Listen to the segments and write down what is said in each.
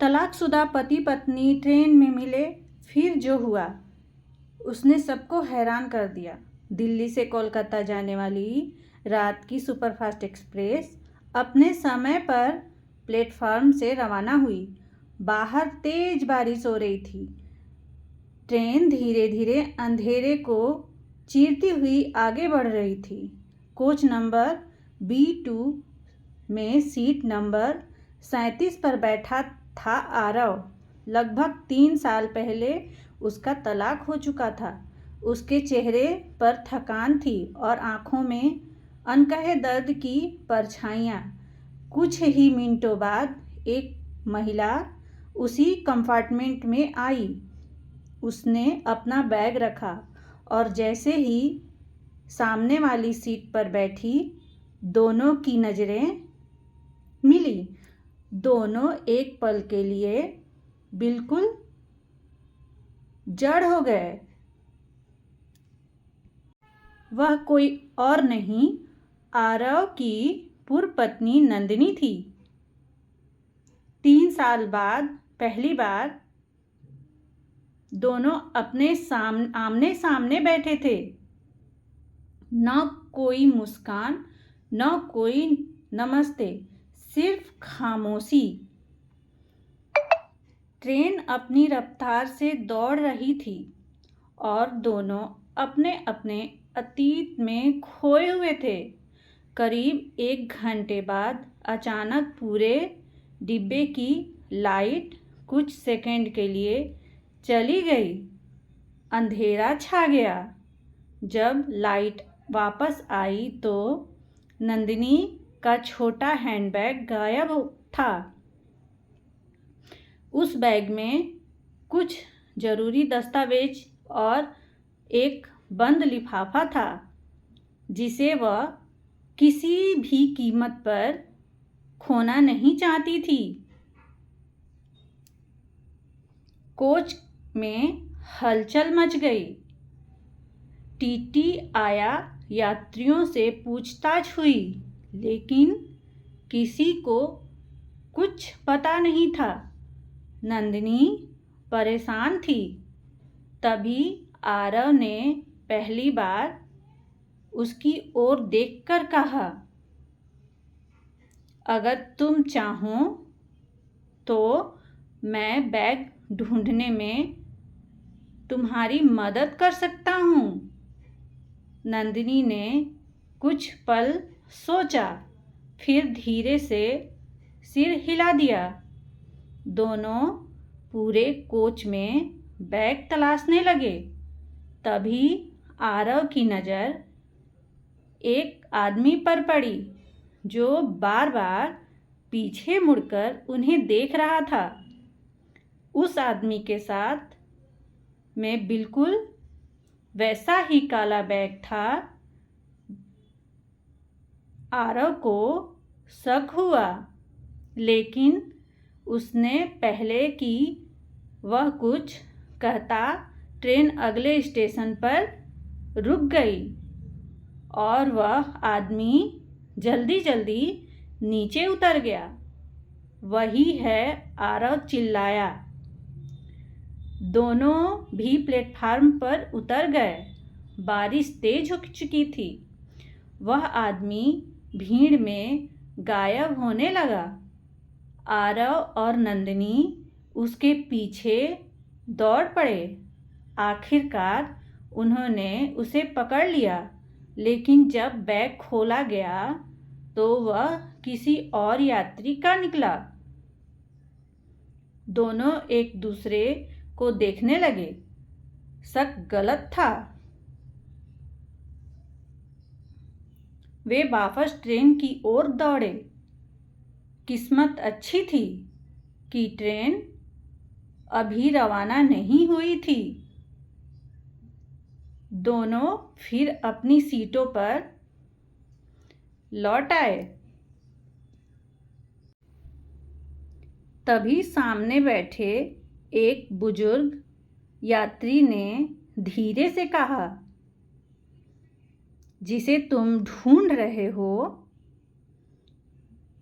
तलाकशुदा पति पत्नी ट्रेन में मिले। फिर जो हुआ उसने सबको हैरान कर दिया। दिल्ली से कोलकाता जाने वाली रात की सुपरफास्ट एक्सप्रेस अपने समय पर प्लेटफार्म से रवाना हुई। बाहर तेज बारिश हो रही थी। ट्रेन धीरे धीरे अंधेरे को चीरती हुई आगे बढ़ रही थी। कोच नंबर B2 में सीट नंबर 37 पर बैठा था आरव। लगभग 3 साल पहले उसका तलाक हो चुका था। उसके चेहरे पर थकान थी और आंखों में अनकहे दर्द की परछाइयाँ। कुछ ही मिनटों बाद एक महिला उसी कंपार्टमेंट में आई। उसने अपना बैग रखा और जैसे ही सामने वाली सीट पर बैठी, दोनों की नज़रें मिली। दोनों एक पल के लिए बिल्कुल जड़ हो गए। वह कोई और नहीं, आरव की पूर्व पत्नी नंदिनी थी। 3 साल बाद पहली बार दोनों आमने सामने बैठे थे। न कोई मुस्कान, न कोई नमस्ते, सिर्फ खामोशी। ट्रेन अपनी रफ्तार से दौड़ रही थी और दोनों अपने अपने अतीत में खोए हुए थे। करीब 1 घंटे बाद अचानक पूरे डिब्बे की लाइट कुछ सेकंड के लिए चली गई। अंधेरा छा गया। जब लाइट वापस आई तो नंदिनी का छोटा हैंडबैग गायब था। उस बैग में कुछ ज़रूरी दस्तावेज और एक बंद लिफाफा था जिसे वह किसी भी कीमत पर खोना नहीं चाहती थी। कोच में हलचल मच गई। टीटी आया, यात्रियों से पूछताछ हुई, लेकिन किसी को कुछ पता नहीं था। नंदिनी परेशान थी। तभी आरव ने पहली बार उसकी ओर देखकर कहा, अगर तुम चाहो तो मैं बैग ढूंढने में तुम्हारी मदद कर सकता हूँ। नंदिनी ने कुछ पल सोचा, फिर धीरे से सिर हिला दिया। दोनों पूरे कोच में बैग तलाशने लगे। तभी आरव की नज़र एक आदमी पर पड़ी जो बार बार पीछे मुड़कर उन्हें देख रहा था। उस आदमी के साथ में बिल्कुल वैसा ही काला बैग था। आरव को शक हुआ, लेकिन उसने पहले कि वह कुछ कहता ट्रेन अगले स्टेशन पर रुक गई और वह आदमी जल्दी जल्दी नीचे उतर गया। वही है, आरव चिल्लाया। दोनों भी प्लेटफार्म पर उतर गए। बारिश तेज हो चुकी थी। वह आदमी भीड़ में गायब होने लगा। आरव और नंदिनी उसके पीछे दौड़ पड़े। आखिरकार उन्होंने उसे पकड़ लिया, लेकिन जब बैग खोला गया तो वह किसी और यात्री का निकला। दोनों एक दूसरे को देखने लगे। शक गलत था। वे वापस ट्रेन की ओर दौड़े। किस्मत अच्छी थी कि ट्रेन अभी रवाना नहीं हुई थी। दोनों फिर अपनी सीटों पर लौट आए। तभी सामने बैठे एक बुजुर्ग यात्री ने धीरे से कहा, जिसे तुम ढूंढ रहे हो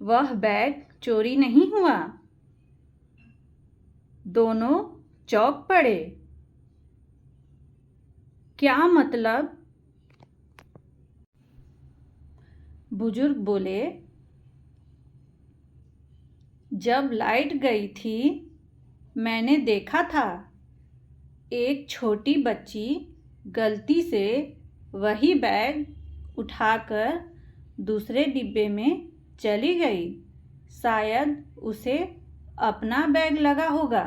वह बैग चोरी नहीं हुआ। दोनों चौंक पड़े। क्या मतलब? बुजुर्ग बोले, जब लाइट गई थी मैंने देखा था एक छोटी बच्ची गलती से वही बैग उठाकर दूसरे डिब्बे में चली गई। शायद उसे अपना बैग लगा होगा।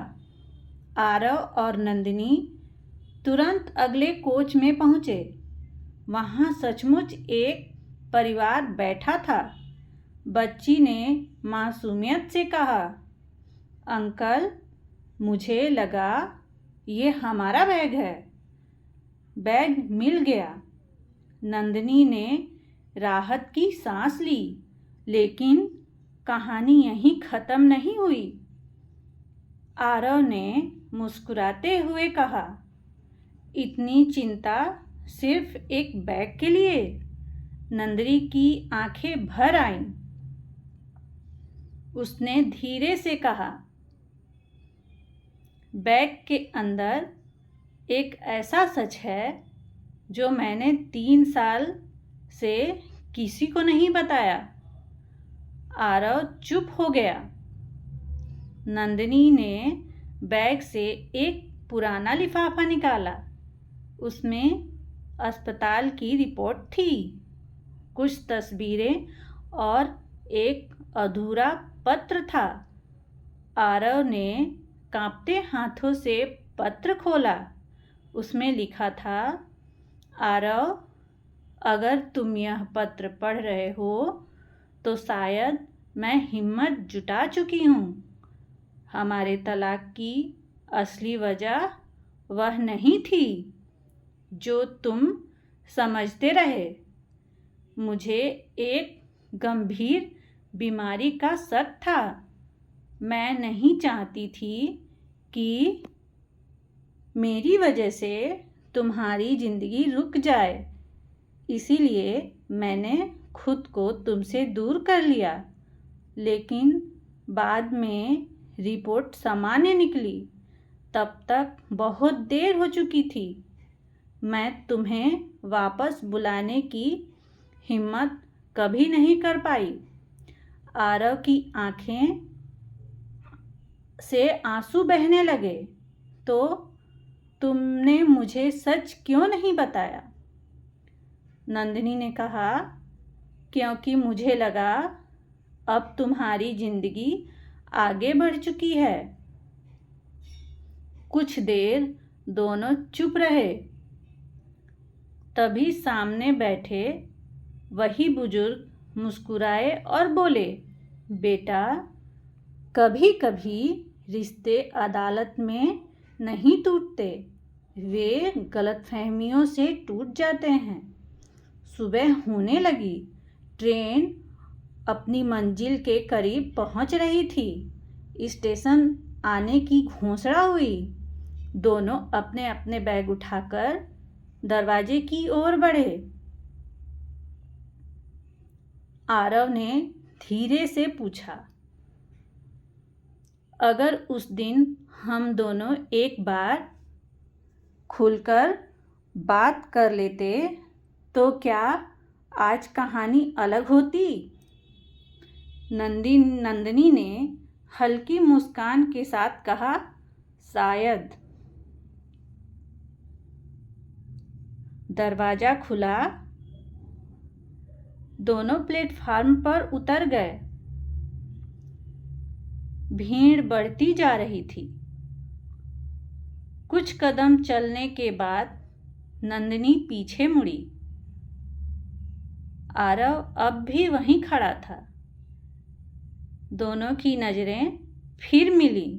आरव और नंदिनी तुरंत अगले कोच में पहुँचे। वहाँ सचमुच एक परिवार बैठा था। बच्ची ने मासूमियत से कहा, अंकल, मुझे लगा ये हमारा बैग है। बैग मिल गया। नंदिनी ने राहत की सांस ली, लेकिन कहानी यहीं ख़त्म नहीं हुई। आरव ने मुस्कुराते हुए कहा, इतनी चिंता सिर्फ एक बैग के लिए? नंदिनी की आंखें भर आईं। उसने धीरे से कहा, बैग के अंदर एक ऐसा सच है जो मैंने 3 साल से किसी को नहीं बताया। आरव चुप हो गया। नंदिनी ने बैग से एक पुराना लिफाफा निकाला। उसमें अस्पताल की रिपोर्ट थी, कुछ तस्वीरें और एक अधूरा पत्र था। आरव ने कांपते हाथों से पत्र खोला। उसमें लिखा था, आरव, अगर तुम यह पत्र पढ़ रहे हो तो शायद मैं हिम्मत जुटा चुकी हूँ। हमारे तलाक की असली वजह वह नहीं थी जो तुम समझते रहे। मुझे एक गंभीर बीमारी का शक था। मैं नहीं चाहती थी कि मेरी वजह से तुम्हारी ज़िंदगी रुक जाए। इसीलिए मैंने खुद को तुमसे दूर कर लिया। लेकिन बाद में रिपोर्ट सामान्य निकली। तब तक बहुत देर हो चुकी थी। मैं तुम्हें वापस बुलाने की हिम्मत कभी नहीं कर पाई। आरव की आंखें से आंसू बहने लगे। तो तुमने मुझे सच क्यों नहीं बताया? नंदिनी ने कहा, क्योंकि मुझे लगा अब तुम्हारी जिंदगी आगे बढ़ चुकी है। कुछ देर दोनों चुप रहे। तभी सामने बैठे वही बुजुर्ग मुस्कुराए और बोले, बेटा, कभी कभी रिश्ते अदालत में नहीं टूटते, वे गलतफहमियों से टूट जाते हैं। सुबह होने लगी। ट्रेन अपनी मंजिल के करीब पहुंच रही थी। स्टेशन आने की घोषणा हुई। दोनों अपने अपने बैग उठाकर दरवाजे की ओर बढ़े। आरव ने धीरे से पूछा, अगर उस दिन हम दोनों एक बार खुलकर बात कर लेते तो क्या आज कहानी अलग होती? नंदिनी ने हल्की मुस्कान के साथ कहा, शायद। दरवाज़ा खुला। दोनों प्लेटफार्म पर उतर गए। भीड़ बढ़ती जा रही थी। कुछ कदम चलने के बाद नंदिनी पीछे मुड़ी। आरव अब भी वहीं खड़ा था। दोनों की नज़रें फिर मिली।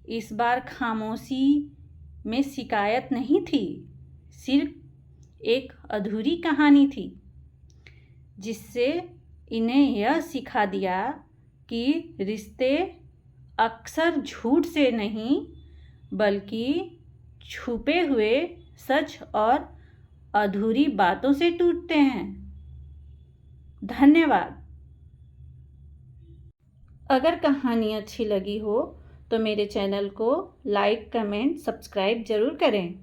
इस बार खामोशी में शिकायत नहीं थी, सिर्फ एक अधूरी कहानी थी जिससे इन्हें यह सिखा दिया कि रिश्ते अक्सर झूठ से नहीं बल्कि छुपे हुए सच और अधूरी बातों से टूटते हैं। धन्यवाद। अगर कहानी अच्छी लगी हो तो मेरे चैनल को लाइक, कमेंट, सब्सक्राइब ज़रूर करें।